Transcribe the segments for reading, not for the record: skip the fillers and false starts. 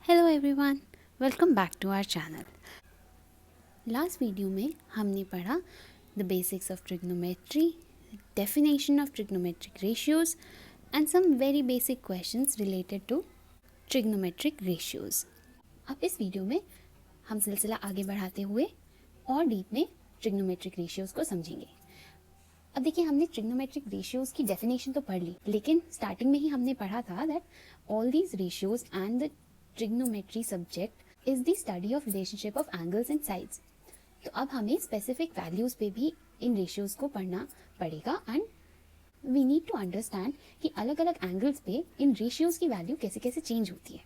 Hello everyone, welcome back to our channel. Last video में हमने पढ़ा the basics of trigonometry, definition of trigonometric ratios and some very basic questions related to trigonometric ratios. अब इस video में हम सिलसिला आगे बढ़ाते हुए और डीप में ट्रिग्नोमेट्रिक रेशियोज को समझेंगे। अब देखिए, हमने ट्रिग्नोमेट्रिक रेशियोज की डेफिनेशन तो पढ़ ली, लेकिन स्टार्टिंग में ही हमने पढ़ा था that all these ratios and the trigonometry subject is the study of relationship of angles and sides. तो अब हमें स्पेसिफिक वैल्यूज पे भी इन रेशियोज को पढ़ना पड़ेगा and we need to understand कि अलग अलग एंगल्स पे इन रेशियोज की वैल्यू कैसे कैसे चेंज होती है।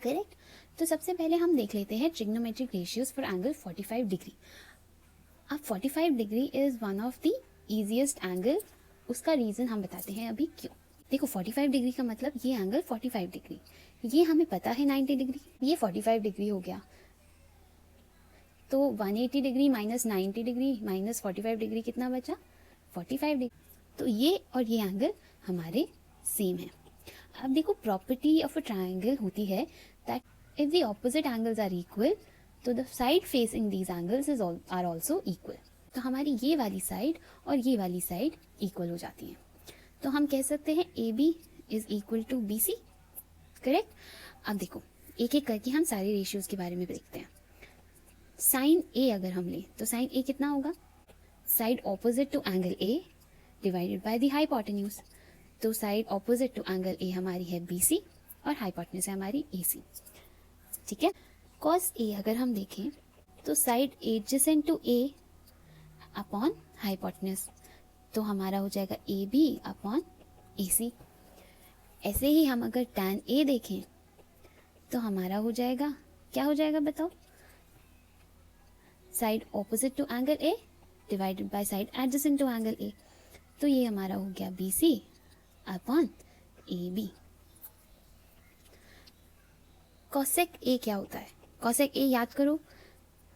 करेक्ट। तो सबसे पहले हम देख लेते हैं trigonometric ratios for angle 45 degree. अब 45 degree is one of the easiest angle. उसका रीजन हम बताते हैं अभी क्यों। देखो, 45 डिग्री का मतलब ये एंगल 45 डिग्री, ये हमें पता है 90 डिग्री, ये 45 डिग्री हो गया। तो 180 degree minus 90 degree minus 45 degree कितना बचा? 45 डिग्री। तो ये और ये एंगल हमारे सेम है। अब देखो, प्रॉपर्टी ऑफ अ ट्राइंगल होती है that if the opposite angles are equal तो the side facing these angles are also equal. तो हमारी ये वाली साइड और ये वाली साइड इक्वल हो जाती हैं। तो हम कह सकते हैं A B is equal to B C. Correct. अब देखो, एक एक करके हम सारे रेशियोज के बारे में देखते हैं। साइन ए अगर हम लें तो साइन ए कितना होगा? Side opposite to angle A divided by the hypotenuse. तो side opposite to angle A हमारी है बी सी और हाइपोटेन्यूज है हमारी ए सी। ठीक है। कॉस ए अगर हम देखें तो side adjacent to A upon hypotenuse, तो हमारा हो जाएगा ए बी अपॉन ए सी। ऐसे ही हम अगर tan ए देखें तो हमारा हो जाएगा, क्या हो जाएगा बताओ? Side opposite to angle A divided by side adjacent to angle A, तो ये हमारा हो गया B C upon A B. Cosec A क्या होता है? कॉसेक ए याद करो,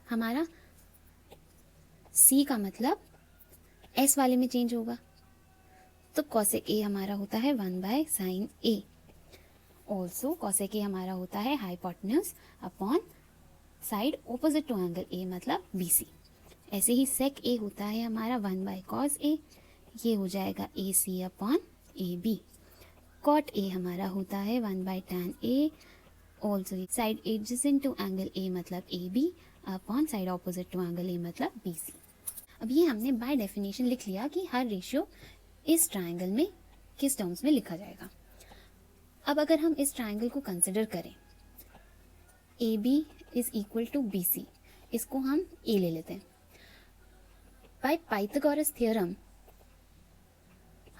हमारा सी का मतलब एस वाले में चेंज होगा, तो कॉसेक ए हमारा होता है 1 by sine A. Also cosec A हमारा होता है hypotenuse upon side opposite to angle A मतलब बी सी। ऐसे ही सेक ए होता है हमारा 1 बाय कॉस ए, ये हो जाएगा A C upon A B. Cot A हमारा होता है 1 by tan A, also side adjacent to angle A मतलब A B upon side opposite to angle A मतलब बी सी। अब ये हमने बाय डेफिनेशन लिख लिया कि हर रेशियो इस ट्राइंगल में किस टर्म्स में लिखा जाएगा। अब अगर हम इस ट्राइंगल को कंसिडर करें, A B is equal to B C, इसको हम ए ले लेते हैं। बाय पाइथागोरस थ्योरम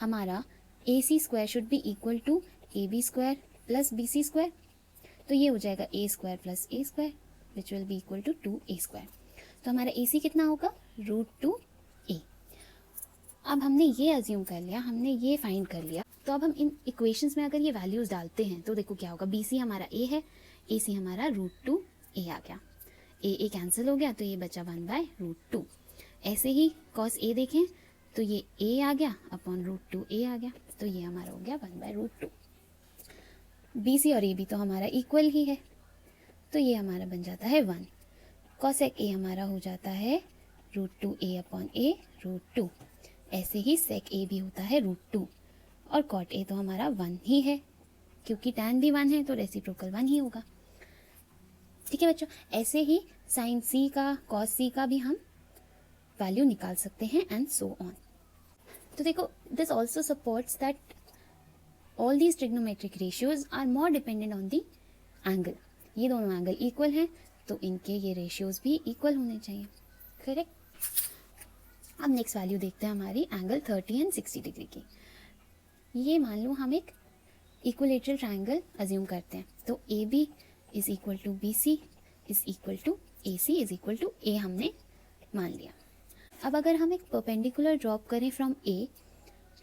हमारा A C square should be equal to A B square plus B C square, तो ये हो जाएगा A square plus A square which will be equal to 2a square. तो हमारा ए सी कितना होगा? √2a। अब हमने ये अज्यूम कर लिया, हमने ये फाइंड कर लिया, तो अब हम इन इक्वेशंस में अगर ये वैल्यूज डालते हैं तो देखो क्या होगा। बी सी हमारा ए है, ए सी हमारा √2a आ गया, ए कैंसिल हो गया तो ये बचा 1 बाय √2। ऐसे ही कॉस ए देखें तो ये a आ गया अपॉन √2a आ गया, तो ये हमारा हो गया 1 बाय √2। बी सी और ए बी तो हमारा इक्वल ही है, तो ये हमारा बन जाता है 1। कॉसेक ए हमारा हो जाता है √2a अपॉन a √2। ऐसे ही सेक ए भी होता है √2 और कॉट ए तो हमारा 1 ही है, क्योंकि टैन भी 1 है तो रेसिप्रोकल 1 ही होगा। ठीक है बच्चों, ऐसे ही साइन सी का कॉस सी का भी हम वैल्यू निकाल सकते हैं एंड सो ऑन। तो देखो, this also supports that all these trigonometric ratios are more dependent on the angle. ये दोनों एंगल इक्वल हैं तो इनके ये रेशियोज भी इक्वल होने चाहिए। करेक्ट। अब नेक्स्ट वैल्यू देखते हैं हमारी एंगल 30 एंड 60 डिग्री की। ये मान लो हम एक इक्विलेटरल ट्राइंगल अज्यूम करते हैं, तो A B is equal to B C is equal to A C is equal to A हमने मान लिया। अब अगर हम एक परपेंडिकुलर ड्रॉप करें from A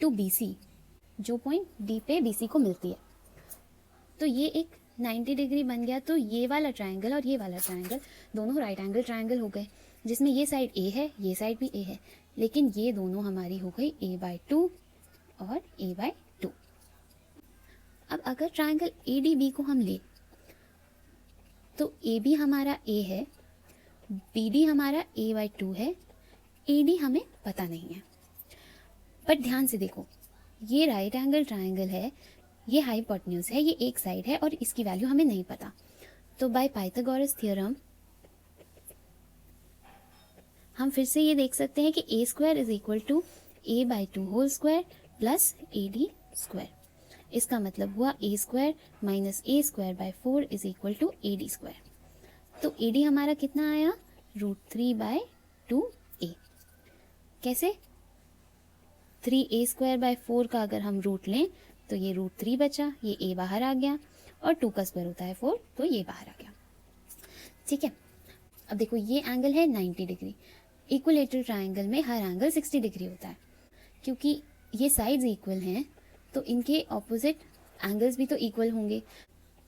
to B C, जो पॉइंट डी पे बी सी को मिलती है, तो ये एक 90 डिग्री बन गया। तो ये वाला ट्राइंगल और ये वाला ट्राइंगल दोनों राइट एंगल ट्राइंगल हो गए, जिसमें ये साइड ए है ये साइड भी ए है, लेकिन ये दोनों हमारी हो गई a/2 और a/2। अब अगर ट्राइंगल ADB को हम ले तो ए बी हमारा ए है, बी डी हमारा a/2 है, ए डी हमें पता नहीं है। बट ध्यान से देखो, ये राइट एंगल ट्राइंगल है, ये हाइपोटेन्यूज है, ये एक साइड है और इसकी वैल्यू हमें नहीं पता। तो बाय पाइथागोरस थ्योरम हम फिर से ये देख सकते हैं कि a² is equal to a/2 whole square plus AD²। इसका मतलब हुआ a² minus a²/4 is equal to AD²। तो AD हमारा कितना आया, √3/2a। कैसे, 3a²/4 का अगर हम रूट लें तो ये √3 बचा, ये a बाहर आ गया, और 2 का स्क्वायर होता है 4, तो ये बाहर आ गया। ठीक है, अब देखो ये एंगल है 90 डिग्री। इक्विलेटरल ट्राइंगल में हर एंगल 60 डिग्री होता है। क्योंकि ये साइड्स इक्वल हैं तो इनके ऑपोजिट एंगल्स भी तो इक्वल होंगे।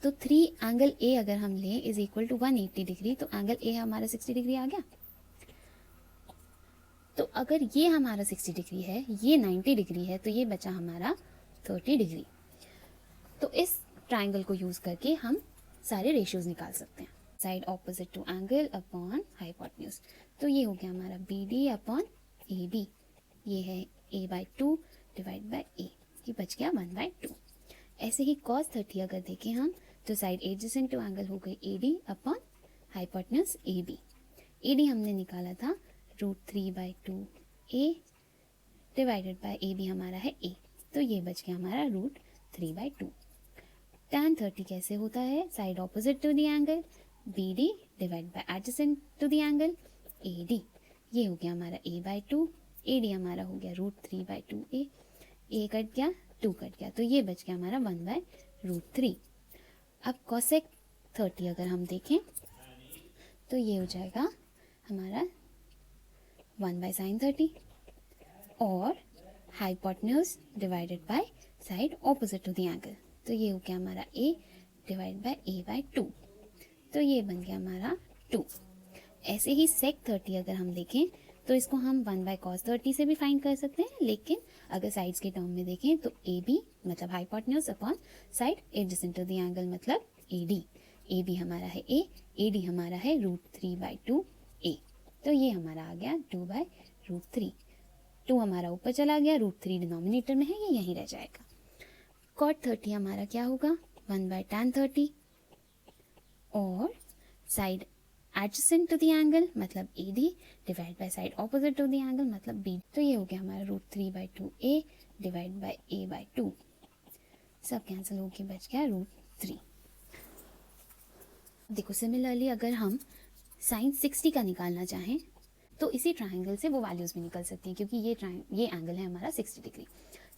तो 3 एंगल ए अगर हम लें इज इक्वल टू 180 डिग्री, तो एंगल ए हमारा 60 डिग्री आ गया। तो अगर ये हमारा 60 डिग्री है, ये 90 डिग्री है, तो ये बचा हमारा 30 डिग्री। तो इस ट्राइंगल को यूज करके हम सारे रेशियोज निकाल सकते हैं, side opposite to angle upon hypotenuse. तो ये हो गया हमारा B D upon A B, ये है a/2 डिवाइड बाय a, ये बच गया 1/2। ऐसे ही cos 30 अगर देखें हम, तो साइड एडजेसेंट टू एंगल हो गई AD upon hypotenuse AB। AD हमने निकाला था √3/2a डिवाइडेड बाय AB हमारा है a, तो ये बच गया हमारा √3/2। tan 30 कैसे होता है, side opposite to the angle BD divide by adjacent to the angle AD, ये हो गया हमारा a/2, AD हमारा हो गया √3/2a, a कट गया, 2 कट गया, तो ये बच गया हमारा 1/√3। अब cosec 30 अगर हम देखें तो ये हो जाएगा हमारा 1/sin 30 और hypotenuse divided by side opposite to the angle, तो ये हो गया हमारा a डिवाइड बाय a/2, तो ये बन गया हमारा 2। ऐसे ही sec 30 अगर हम देखें तो इसको हम 1/cos 30 से भी फाइंड कर सकते हैं, लेकिन अगर साइड्स के टर्म में देखें तो AB मतलब hypotenuse upon side adjacent to the angle मतलब AD। AB हमारा है a, AD हमारा है √3/2a, तो ये हमारा आ गया 2/√3। 2 हमारा ऊपर चला गया, √3 डिनोमिनेटर में है, ये यहीं रह जाएगा। cot 30 हमारा क्या होगा, 1/tan 30 और side adjacent to the angle मतलब AD divide by side opposite to the angle मतलब BD, तो ये हो गया हमारा √3/2a डिवाइड बाय a/2, सब कैंसिल होके बच गया √3। देखो सिमिलरली अगर हम sin 60 का निकालना चाहें तो इसी ट्राइंगल से वो वैल्यूज भी निकल सकती हैं, क्योंकि ये एंगल है हमारा 60 डिग्री।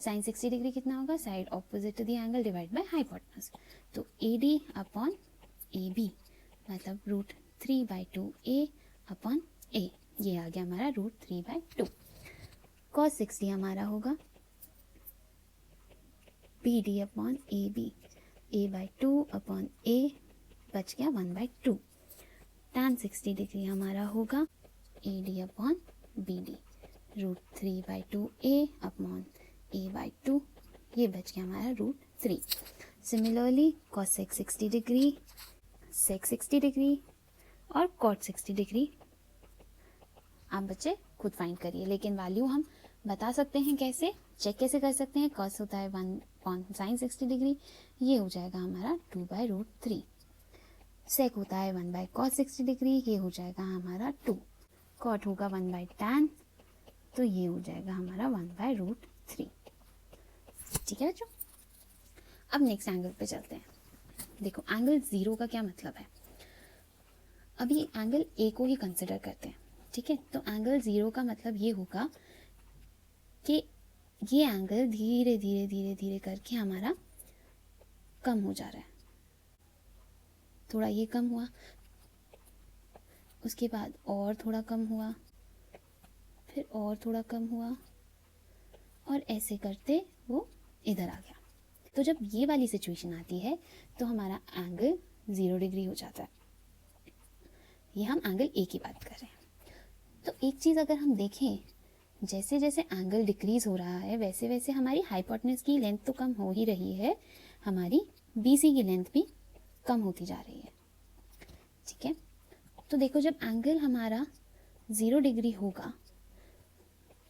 sin 60 डिग्री कितना होगा, side opposite to the angle divide by hypotenuse, तो AD अपॉन AB मतलब √3/2a अपॉन a, ये आ गया हमारा √3/2। cos 60 हमारा होगा BD upon AB, a/2 upon a बच गया 1/2। tan 60 डिग्री हमारा होगा AD upon BD, √3/2a upon a/2, ये बच गया हमारा √3। Similarly cosec 60 degree, sec 60 degree और cot 60 डिग्री आप बच्चे खुद फाइंड करिए, लेकिन वैल्यू हम बता सकते हैं कैसे, चेक कैसे कर सकते हैं। cos होता है 1/sin 60 डिग्री, ये हो जाएगा हमारा 2/√3। sec होता है 1/cos 60 डिग्री, ये हो जाएगा हमारा 2। cot होगा 1/tan, तो ये हो जाएगा हमारा 1/√3। ठीक है बच्चों, अब नेक्स्ट एंगल पे चलते हैं। देखो एंगल 0 का क्या मतलब है, अभी एंगल ए को ही कंसिडर करते हैं। ठीक है, तो एंगल 0 का मतलब ये होगा कि ये एंगल धीरे धीरे धीरे धीरे करके हमारा कम हो जा रहा है। थोड़ा ये कम हुआ, उसके बाद और थोड़ा कम हुआ, फिर और थोड़ा कम हुआ, और ऐसे करते वो इधर आ गया। तो जब ये वाली सिचुएशन आती है तो हमारा एंगल 0 डिग्री हो जाता है। ये हम एंगल ए की बात कर रहे हैं। तो एक चीज़ अगर हम देखें, जैसे जैसे एंगल डिक्रीज हो रहा है वैसे वैसे हमारी हाइपोटेन्यूज की लेंथ तो कम हो ही रही है, हमारी BC की लेंथ भी कम होती जा रही है। तो देखो जब एंगल हमारा 0 डिग्री होगा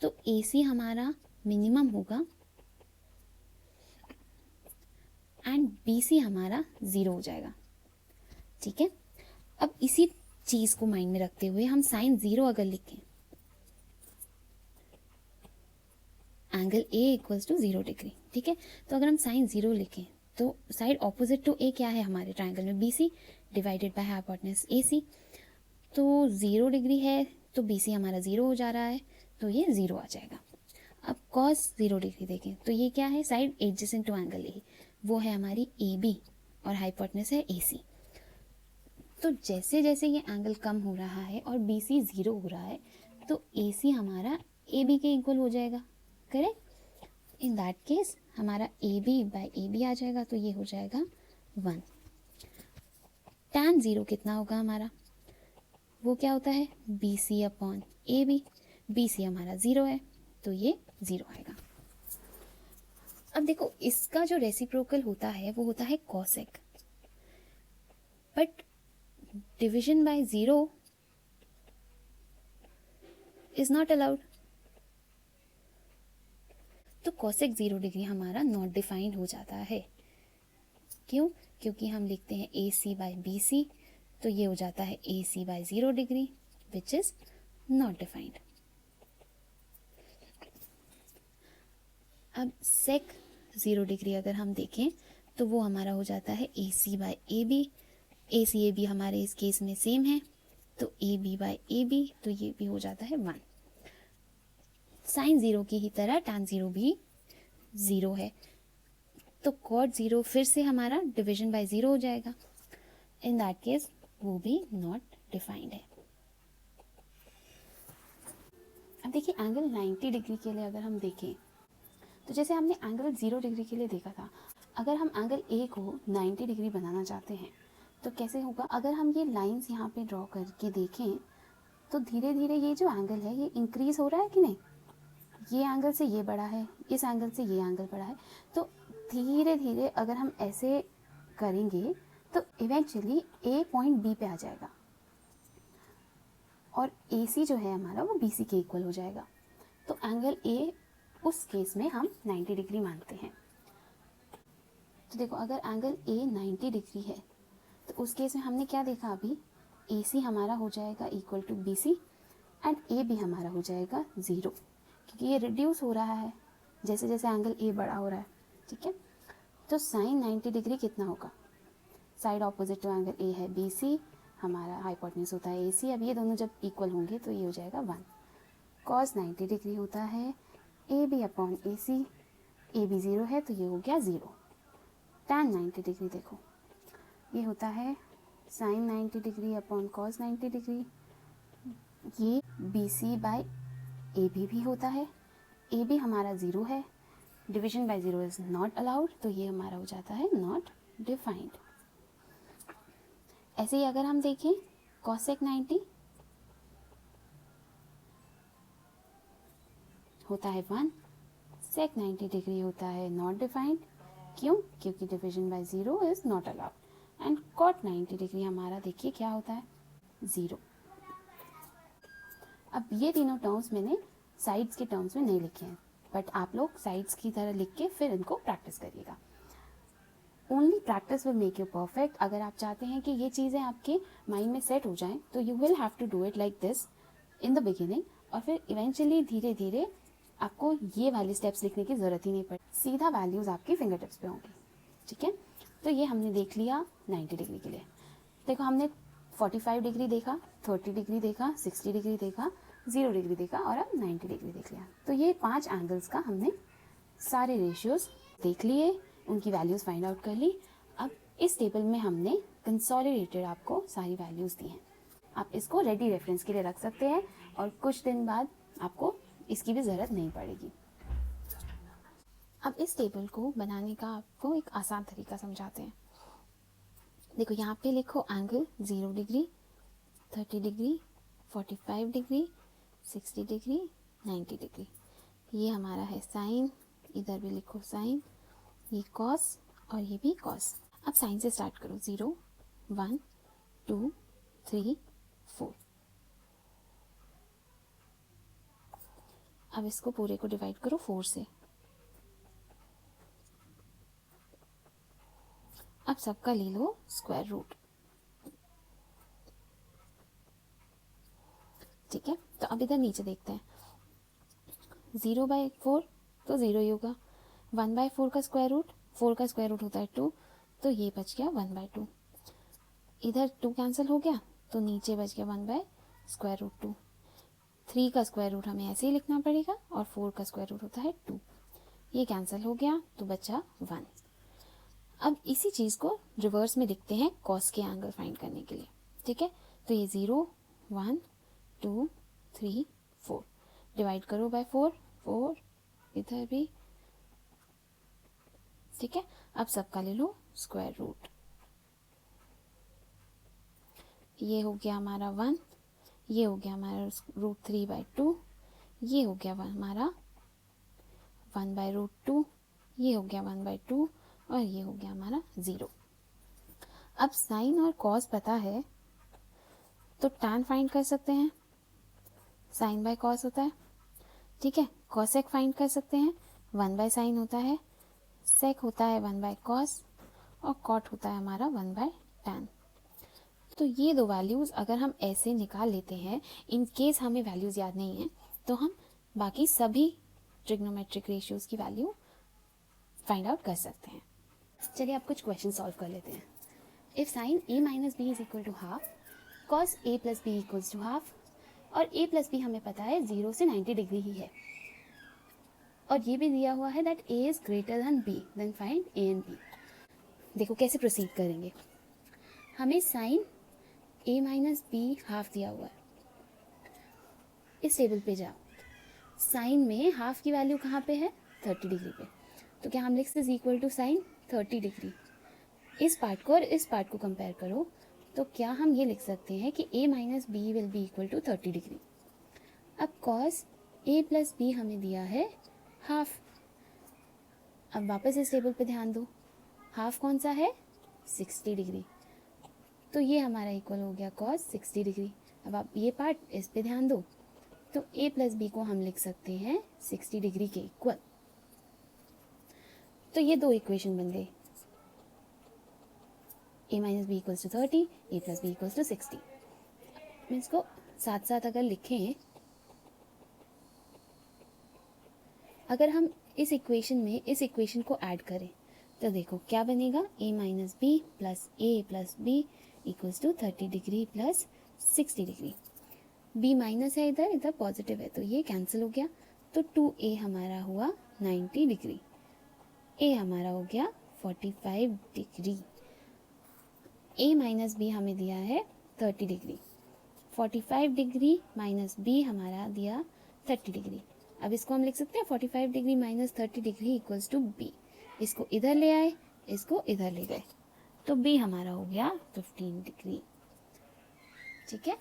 तो AC हमारा मिनिमम होगा एंड BC हमारा 0 हो जाएगा। ठीक है, अब इसी चीज़ को माइंड में रखते हुए हम साइन 0 अगर लिखें, angle A equals to 0 degree. ठीक है, तो अगर हम साइन 0 लिखें तो साइड ऑपोजिट टू A क्या है हमारे ट्राइंगल में, BC divided by hypotenuse AC। तो 0 डिग्री है तो BC हमारा 0 हो जा रहा है, तो ये 0 आ जाएगा। अब cos 0 डिग्री देखें तो ये क्या है, side adjacent to angle A, वो है हमारी AB और हाइपोटेन्यूज है AC। तो जैसे जैसे ये एंगल कम हो रहा है और BC 0 हो रहा है तो AC हमारा AB के इक्वल हो जाएगा। करेक्ट, इन दैट केस हमारा AB बाय AB आ जाएगा, तो ये हो जाएगा 1। tan 0 कितना होगा हमारा, वो क्या होता है BC अपॉन AB। BC हमारा 0 है तो ये 0 आएगा। अब देखो इसका जो रेसिप्रोकल होता है वो होता है cosec, but division by 0 is not allowed. तो cosec 0 डिग्री हमारा नॉट डिफाइंड हो जाता है। क्यों, क्योंकि हम लिखते हैं AC बाय BC, तो ये हो जाता है AC by 0 degree which is not defined. अब sec 0 डिग्री अगर हम देखें तो वो हमारा हो जाता है AC by AB। AC AB हमारे इस केस में सेम है, तो AB बाय AB, तो ये भी हो जाता है 1। साइन 0 की ही तरह tan 0 भी 0 है, तो cot 0 फिर से हमारा डिवीजन बाय 0 हो जाएगा। इन दैट केस वो भी नॉट डिफाइंड है। अब देखिए एंगल 90 डिग्री के लिए अगर हम देखें तो जैसे हमने एंगल 0 डिग्री के लिए देखा था, अगर हम एंगल A को 90 डिग्री बनाना चाहते हैं तो कैसे होगा। अगर हम ये लाइंस यहाँ पे ड्रॉ करके देखें तो धीरे धीरे ये जो एंगल है ये इंक्रीज हो रहा है कि नहीं, ये एंगल से ये बड़ा है, इस एंगल से ये एंगल बड़ा है। तो धीरे धीरे अगर हम ऐसे करेंगे तो इवेंचुअली A पॉइंट B पे आ जाएगा और AC जो है हमारा वो BC के इक्वल हो जाएगा। तो एंगल A उस केस में हम 90 डिग्री मानते हैं। तो देखो अगर एंगल A 90 डिग्री है तो उस केस में हमने क्या देखा अभी, AC हमारा हो जाएगा equal to BC and AB हमारा हो जाएगा 0, क्योंकि ये रिड्यूस हो रहा है जैसे जैसे एंगल A बड़ा हो रहा है। ठीक है, तो साइन 90 डिग्री कितना होगा, side opposite to angle A है BC, हमारा हाइपोटेन्यूज होता है AC। अब ये दोनों जब इक्वल होंगे तो ये हो जाएगा 1। cos 90 डिग्री होता है AB अपॉन AC, AB 0 है तो ये हो गया 0। tan 90 डिग्री देखो ये होता है sine 90 degree upon cos 90 degree, ये BC बाय AB भी होता है। AB हमारा 0 है, division by 0 is not allowed, तो ये हमारा हो जाता है नॉट डिफाइंड। ऐसे ही अगर हम देखें cosec 90 होता है 1, sec 90 डिग्री होता है नॉट डिफाइंड। क्यों, क्योंकि division bye 0 is not allowed. And cot 90 degree हमारा देखिए क्या होता है 0। अब ये तीनों टर्म्स मैंने साइड्स के टर्म्स में नहीं लिखे हैं, बट आप लोग साइड्स की तरह लिख के फिर इनको प्रैक्टिस करिएगा। Only practice will make you perfect. अगर आप चाहते हैं कि ये चीज़ें आपके माइंड में सेट हो जाएं तो you will have to do it like this in the beginning, और फिर इवेंचुअली धीरे धीरे आपको ये वाले स्टेप्स लिखने की ज़रूरत ही नहीं पड़े, सीधा वैल्यूज़ आपकी फिंगर टिप्स पे होंगी। ठीक है, तो ये हमने देख लिया 90 डिग्री के लिए। देखो हमने 45 डिग्री देखा, 30 डिग्री देखा, 60 डिग्री देखा, 0 डिग्री देखा और अब 90 डिग्री देख लिया। तो ये 5 एंगल्स का हमने सारे रेशियोज़ देख लिए, उनकी वैल्यूज़ फाइंड आउट कर ली। अब इस टेबल में हमने कंसोलिडेटेड आपको सारी वैल्यूज़ दी हैं। आप इसको रेडी रेफरेंस के लिए रख सकते हैं और कुछ दिन बाद आपको इसकी भी ज़रूरत नहीं पड़ेगी। अब इस टेबल को बनाने का आपको एक आसान तरीका समझाते हैं। देखो यहाँ पे लिखो angle 0 degree, 30 degree, 45 degree, 60 degree, 90 degree. ये हमारा है साइन, इधर भी लिखो साइन, ये कॉस और ये भी कॉस। अब साइन से स्टार्ट करो, 0, 1, 2, 3, अब इसको पूरे को डिवाइड करो 4 से। अब सबका ले लो स्क्वायर रूट। ठीक है, तो अब इधर नीचे देखते हैं। 0/4 तो 0 ही होगा। 1/4 का स्क्वायर रूट, 4 का स्क्वायर रूट होता है 2, तो ये बच गया 1/2। इधर 2 कैंसिल हो गया, तो नीचे बच गया 1/√2। 3 का स्क्वायर रूट हमें ऐसे ही लिखना पड़ेगा, और 4 का स्क्वायर रूट होता है 2। ये कैंसिल हो गया, तो बचा 1। अब इसी चीज़ को रिवर्स में लिखते हैं कॉस के एंगल फाइंड करने के लिए। ठीक है, तो ये 0, 1, 2, 3, 4 डिवाइड करो बाय 4, 4 इधर भी। ठीक है, अब सबका ले लो स्क्वायर रूट। ये हो गया हमारा 1, ये हो गया हमारा √3/2, ये हो गया हमारा 1/√2, ये हो गया 1/2, और ये हो गया हमारा 0। अब साइन और कॉस पता है तो टैन फाइंड कर सकते हैं, साइन बाय कॉस होता है। ठीक है, कॉसेक फाइंड कर सकते हैं, 1/sin होता है, सेक होता है 1/cos, और कॉट होता है हमारा 1/tan। तो ये दो वैल्यूज़ अगर हम ऐसे निकाल लेते हैं, इन केस हमें वैल्यूज़ याद नहीं है, तो हम बाकी सभी ट्रिग्नोमेट्रिक रेशियोज़ की वैल्यू फाइंड आउट कर सकते हैं। चलिए अब कुछ क्वेश्चन सॉल्व कर लेते हैं। If sine a minus B is equal to half, cos a plus B equals to half, और a प्लस बी हमें पता है 0 से 90 डिग्री ही है, और ये भी दिया हुआ है that a is greater than b, then find a and b। देखो कैसे प्रोसीड करेंगे। हमें sine a minus B half दिया हुआ है, इस टेबल पे जाओ, साइन में हाफ की वैल्यू कहाँ पे है, 30 डिग्री पे, तो क्या हम लिख सकते इक्वल टू साइन 30 डिग्री। इस पार्ट को और इस पार्ट को कंपेयर करो, तो क्या हम ये लिख सकते हैं कि a minus B will be equal to 30 degree. अब कॉस a प्लस बी हमें दिया है हाफ। अब वापस इस टेबल पे ध्यान दो, हाफ कौन सा है, 60 डिग्री, तो ये हमारा इक्वल हो गया कॉस 60 डिग्री। अब आप ये पार्ट इस पे ध्यान दो, तो a प्लस बी को हम लिख सकते हैं 60 डिग्री के इक्वल। तो ये दो इक्वेशन बन गई, a minus B equals to 30, a plus B equals to 60। मैं इसको साथ साथ अगर लिखें, अगर हम इस इक्वेशन में इस इक्वेशन को ऐड करें, तो देखो क्या बनेगा, a minus B plus a plus B equals to 30 degree plus 60 degree. b minus है इधर, इधर पॉजिटिव है, तो ये कैंसिल हो गया, तो 2a हमारा हुआ 90 डिग्री, a हमारा हो गया 45 डिग्री। a माइनस बी हमें दिया है 30 डिग्री, 45 डिग्री माइनस b हमारा दिया 30 डिग्री। अब इसको हम लिख सकते हैं 45 degree minus 30 degree equals to b। इसको इधर ले आए, इसको इधर ले गए, तो b हमारा हो गया 15 डिग्री। ठीक है,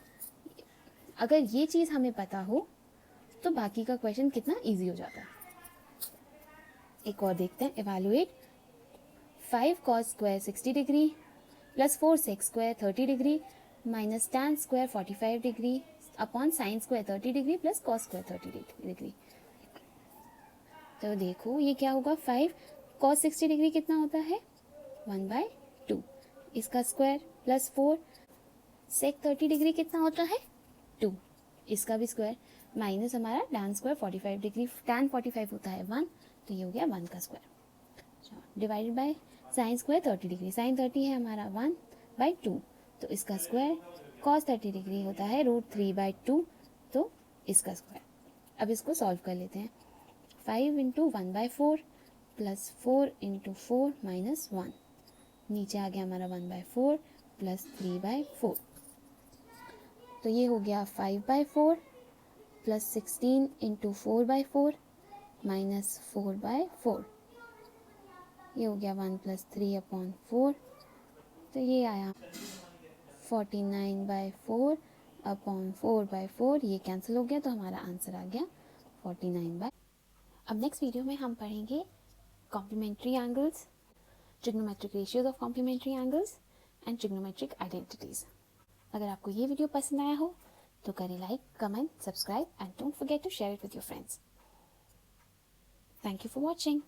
अगर ये चीज़ हमें पता हो तो बाकी का क्वेश्चन कितना इजी हो जाता है। एक और देखते हैं, evaluate 5 cos square 60 degree plus 4 sec square 30 degree minus tan square 45 degree upon sine square 30 degree plus cos square 30 degree. तो देखो ये क्या होगा, 5 cos 60 डिग्री कितना होता है, 1/2, इसका स्क्वायर प्लस 4 sec 30 डिग्री कितना होता है, 2, इसका भी स्क्वायर माइनस हमारा tan स्क्वायर 45 डिग्री, tan 45 होता है 1, तो ये हो गया 1 का square, divided by sine square 30 degree, sine 30 है हमारा 1/2, तो इसका स्क्वायर cos 30 डिग्री होता है √3/2, तो इसका स्क्वायर। अब इसको सॉल्व कर लेते हैं, 5 इंटू 1/4 प्लस 4 इंटू 4 माइनस 1, नीचे आ गया हमारा 1/4 प्लस 3/4, तो ये हो गया 5/4 प्लस 16 इंटू 4/4 माइनस 4/4, ये हो गया 1 प्लस 3/4, तो ये आया 49/4 अपॉन 4/4, ये कैंसिल हो गया, तो हमारा आंसर आ गया 49/। अब नेक्स्ट वीडियो में हम पढ़ेंगे complementary angles, trigonometric ratios of complementary angles and trigonometric identities. अगर आपको ये वीडियो पसंद आया हो तो करें like, comment, subscribe and don't forget to share it with your friends. Thank you for watching.